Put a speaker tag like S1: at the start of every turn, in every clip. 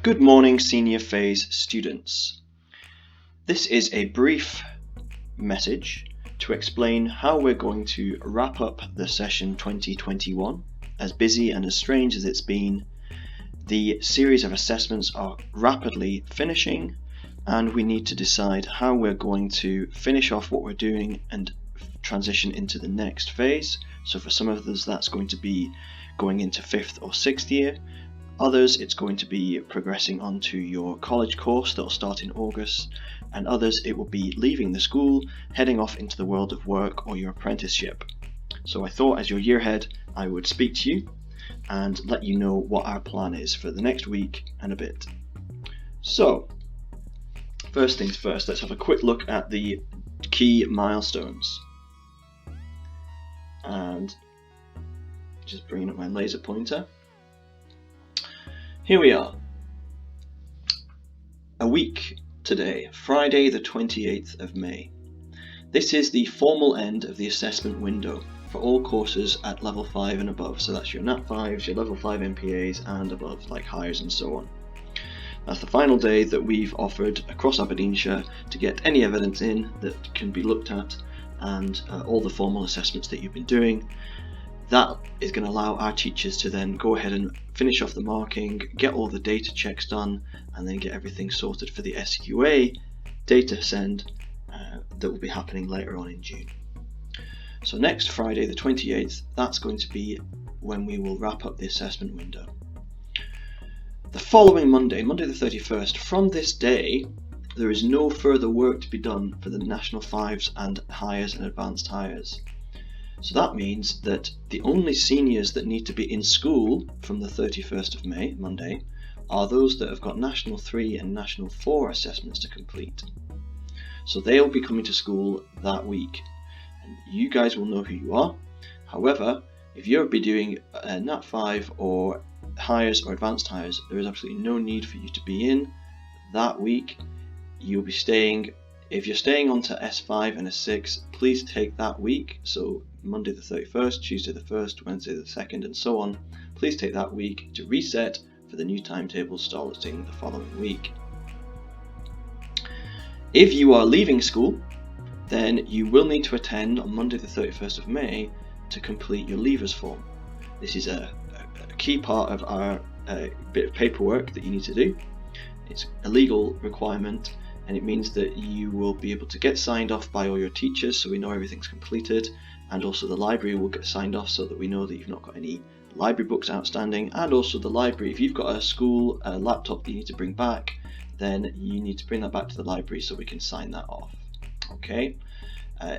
S1: Good morning, senior phase students. This is a brief message to explain how we're going to wrap up the session 2021. As busy and as strange as it's been, the series of assessments are rapidly finishing, and we need to decide how we're going to finish off what we're doing and transition into the next phase. So for some of us, that's going to be going into 5th or 6th year. Others, it's going to be progressing onto your college course that will start in August, and others, it will be leaving the school, heading off into the world of work or your apprenticeship. So I thought as your year head, I would speak to you and let you know what our plan is for the next week and a bit. So, first things first, let's have a quick look at the key milestones. And just bringing up my laser pointer. Here we are, a week today, Friday the 28th of May. This is the formal end of the assessment window for all courses at level 5 and above, so that's your Nat 5s, your level 5 MPAs and above, like hires and so on. That's the final day that we've offered across Aberdeenshire to get any evidence in that can be looked at, and all the formal assessments that you've been doing. That is going to allow our teachers to then go ahead and finish off the marking, get all the data checks done, and then get everything sorted for the SQA data send that will be happening later on in June. So next Friday the 28th, that's going to be when we will wrap up the assessment window. The following Monday, Monday the 31st, from this day there is no further work to be done for the National 5s and hires and advanced hires. So that means that the only seniors that need to be in school from the 31st of May, Monday, are those that have got National 3 and National 4 assessments to complete. So they'll be coming to school that week. And you guys will know who you are. However, if you'll be doing Nat 5 or hires or advanced hires, there is absolutely no need for you to be in that week. You'll be staying, if you're staying on to S5 and S6, please take that week. So Monday the 31st, Tuesday the 1st, Wednesday the 2nd, and so on. Please take that week to reset for the new timetable starting the following week. If you are leaving school, then you will need to attend on Monday the 31st of May to complete your leavers form. This is a key part of our bit of paperwork that you need to do. It's a legal requirement, and it means that you will be able to get signed off by all your teachers so we know everything's completed, and also the library will get signed off so that we know that you've not got any library books outstanding, and also the library, if you've got a school laptop that you need to bring back, then you need to bring that back to the library so we can sign that off. Okay.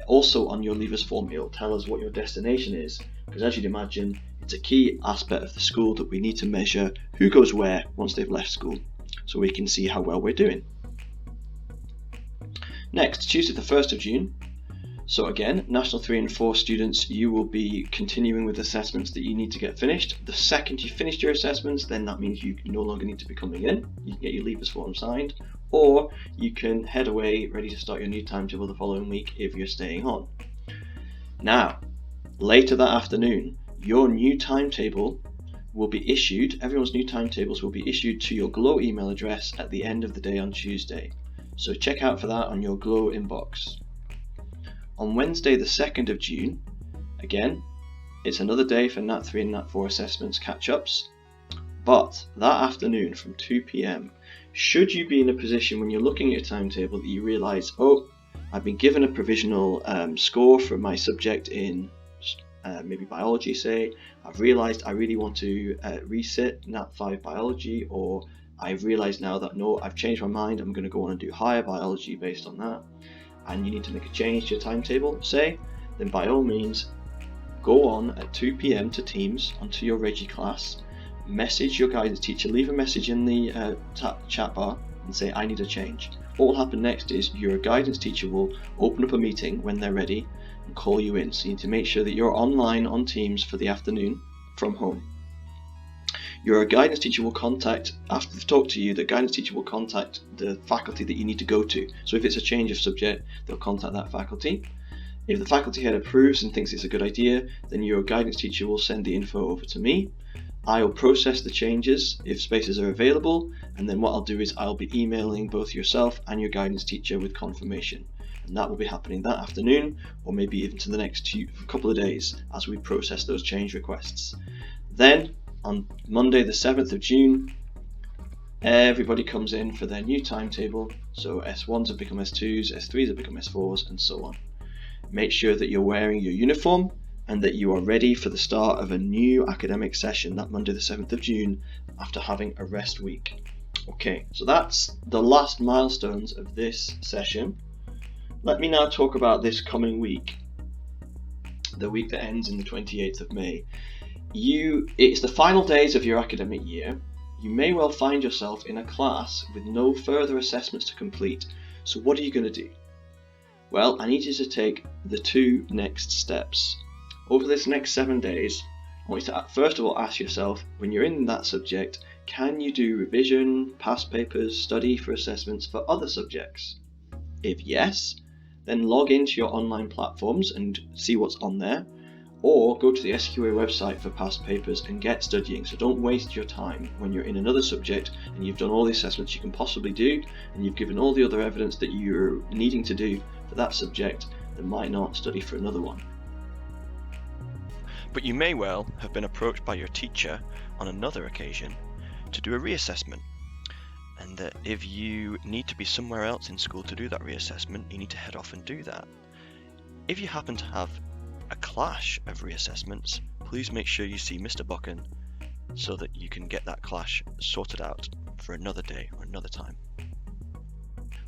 S1: Also on your leavers form, it'll tell us what your destination is, because as you'd imagine, it's a key aspect of the school that we need to measure who goes where once they've left school, so we can see how well we're doing. Next, Tuesday the 1st of June. So again, National 3 and 4 students, you will be continuing with assessments that you need to get finished. The second you finished your assessments, then that means you no longer need to be coming in. You can get your leavers form signed, or you can head away ready to start your new timetable the following week if you're staying on. Now, later that afternoon, your new timetable will be issued, everyone's new timetables will be issued to your Glow email address at the end of the day on Tuesday. So check out for that on your Glow inbox. On Wednesday the 2nd of June, again, it's another day for Nat 3 and Nat 4 assessments catch-ups, but that afternoon from 2 p.m, should you be in a position when you're looking at your timetable that you realise, oh, I've been given a provisional score for my subject in maybe biology, say, I've realised I really want to resit Nat 5 biology, or I've realised now that no, I've changed my mind, I'm going to go on and do higher biology based on that, and you need to make a change to your timetable, say, then by all means go on at 2 p.m. to Teams onto your Regi class, message your guidance teacher, leave a message in the chat bar and say I need a change. What will happen next is your guidance teacher will open up a meeting when they're ready and call you in, so you need to make sure that you're online on Teams for the afternoon from home. Your guidance teacher will contact, after they've talked to you, the guidance teacher will contact the faculty that you need to go to. So if it's a change of subject, they'll contact that faculty. If the faculty head approves and thinks it's a good idea, then your guidance teacher will send the info over to me. I'll process the changes if spaces are available, and then what I'll do is I'll be emailing both yourself and your guidance teacher with confirmation. And that will be happening that afternoon, or maybe even to the next couple of days as we process those change requests. Then on Monday the 7th of June, everybody comes in for their new timetable, so S1s have become S2s, S3s have become S4s, and so on. Make sure that you're wearing your uniform and that you are ready for the start of a new academic session that Monday the 7th of June after having a rest week. Okay, so that's the last milestones of this session. Let me now talk about this coming week, the week that ends in the 28th of May. It's the final days of your academic year. You may well find yourself in a class with no further assessments to complete. So what are you going to do? Well, I need you to take the two next steps. Over this next 7 days, I want you to first of all ask yourself, when you're in that subject, can you do revision, past papers, study for assessments for other subjects? If yes, then log into your online platforms and see what's on there, or go to the SQA website for past papers and get studying. So don't waste your time when you're in another subject and you've done all the assessments you can possibly do and you've given all the other evidence that you're needing to do for that subject, then might not study for another one.
S2: But you may well have been approached by your teacher on another occasion to do a reassessment, and that if you need to be somewhere else in school to do that reassessment, you need to head off and do that. If you happen to have a clash of reassessments, please make sure you see Mr. Buchan so that you can get that clash sorted out for another day or another time.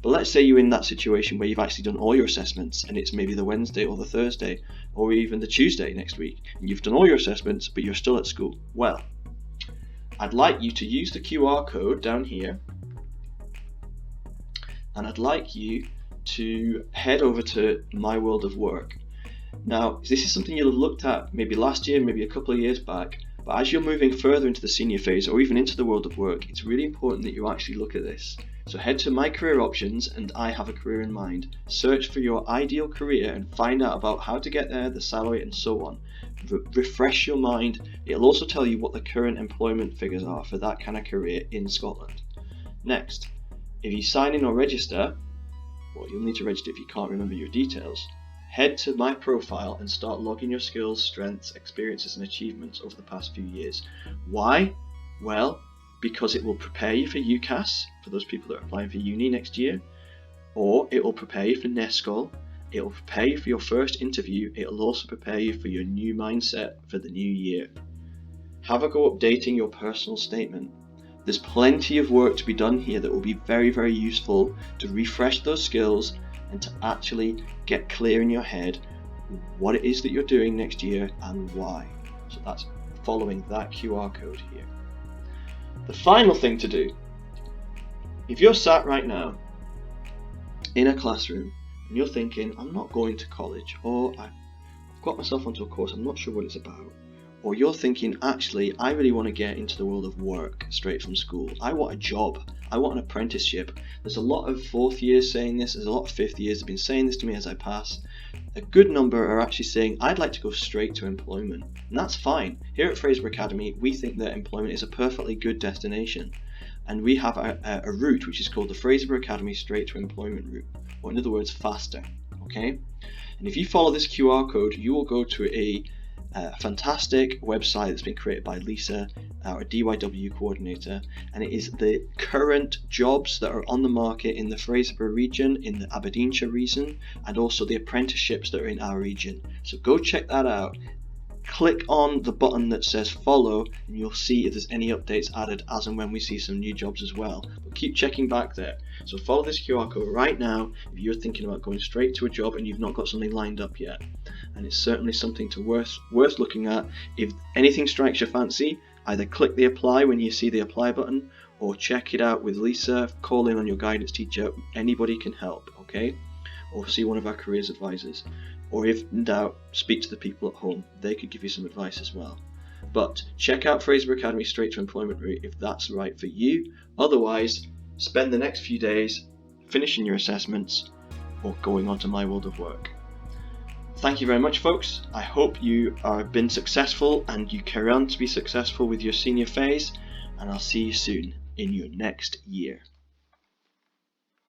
S1: But let's say you're in that situation where you've actually done all your assessments and it's maybe the Wednesday or the Thursday or even the Tuesday next week, and you've done all your assessments but you're still at school. Well, I'd like you to use the QR code down here, and I'd like you to head over to My World of Work. Now, this is something you'll have looked at maybe last year, maybe a couple of years back, but as you're moving further into the senior phase or even into the world of work, it's really important that you actually look at this. So head to My Career Options and I Have a Career in Mind. Search for your ideal career and find out about how to get there, the salary, and so on. Refresh your mind. It'll also tell you what the current employment figures are for that kind of career in Scotland. Next, if you sign in or register, well, you'll need to register if you can't remember your details. Head to my profile and start logging your skills, strengths, experiences and achievements over the past few years. Why? Well, because it will prepare you for UCAS, for those people that are applying for uni next year, or it will prepare you for NESCOL, it will prepare you for your first interview, it will also prepare you for your new mindset for the new year. Have a go updating your personal statement. There's plenty of work to be done here that will be very, very useful to refresh those skills and to actually get clear in your head what it is that you're doing next year and why. So that's following that QR code here. The final thing to do, if you're sat right now in a classroom and you're thinking, I'm not going to college, or I've got myself onto a course, I'm not sure what it's about, or you're thinking, actually, I really want to get into the world of work straight from school. I want a job. I want an apprenticeship. There's a lot of fourth years saying this. There's a lot of fifth years that have been saying this to me as I pass. A good number are actually saying, I'd like to go straight to employment. And that's fine. Here at Fraser Academy, we think that employment is a perfectly good destination. And we have a route which is called the Fraser Academy Straight to Employment route. Or in other words, faster. Okay? And if you follow this QR code, you will go to a fantastic website that's been created by Lisa, our DYW coordinator, and it is the current jobs that are on the market in the Fraserburgh region, in the Aberdeenshire region, and also the apprenticeships that are in our region. So go check that out. Click on the button that says follow and you'll see if there's any updates added as and when we see some new jobs as well. But keep checking back there. So follow this QR code right now if you're thinking about going straight to a job and you've not got something lined up yet. And it's certainly something worth looking at. If anything strikes your fancy, either click the apply when you see the apply button or check it out with Lisa, call in on your guidance teacher. Anybody can help, okay? Or see one of our careers advisors. Or if in doubt, speak to the people at home. They could give you some advice as well. But check out Fraser Academy Straight to Employment route if that's right for you. Otherwise, spend the next few days finishing your assessments or going on to My World of Work. thank you very much, folks. I hope you have been successful and you carry on to be successful with your senior phase, and I'll see you soon in your next year.